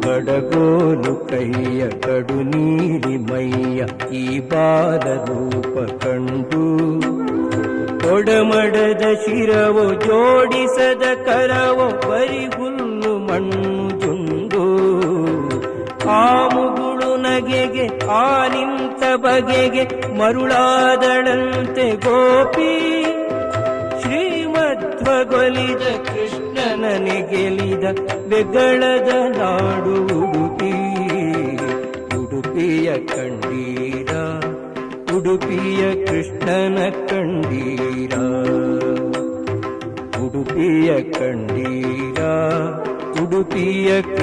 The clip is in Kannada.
ಕಡಗೋಲು ಕೈಯ ಕಡು ನೀಡಿ ಮೈಯ ಈ ಬಾಲ ರೂಪ ಕಂಡು ಕೊಡಮಡದ ಶಿರವೋ ಜೋಡಿಸದ ಕರವೋ ಬರಿ ಹುಲ್ಲು ಮಣ್ಣು ಜುಂಡು ಆ ಮುಗುಳು ನಗೆಗೆ ಆ ನಿಂತ ಬಗೆಗೆ ಮರುಳಾದಳಂತೆ ಗೋಪಿ ಶ್ರೀಮಧ್ವಗೊಲಿದ ಕೃಷ್ಣನನೆ ಗೆಲಿದ ಬೆಗಳದ ನಾಡು ಉಡುಪಿ ಉಡುಪಿಯ ಕಂಡೀರ ಉಡುಪಿಯ ಕೃಷ್ಣನ ಕಂಡೀರ ಉಡುಪಿಯ ಕಂಡೀರ ಉಡುಪಿಯ ಕೃಷ್ಣ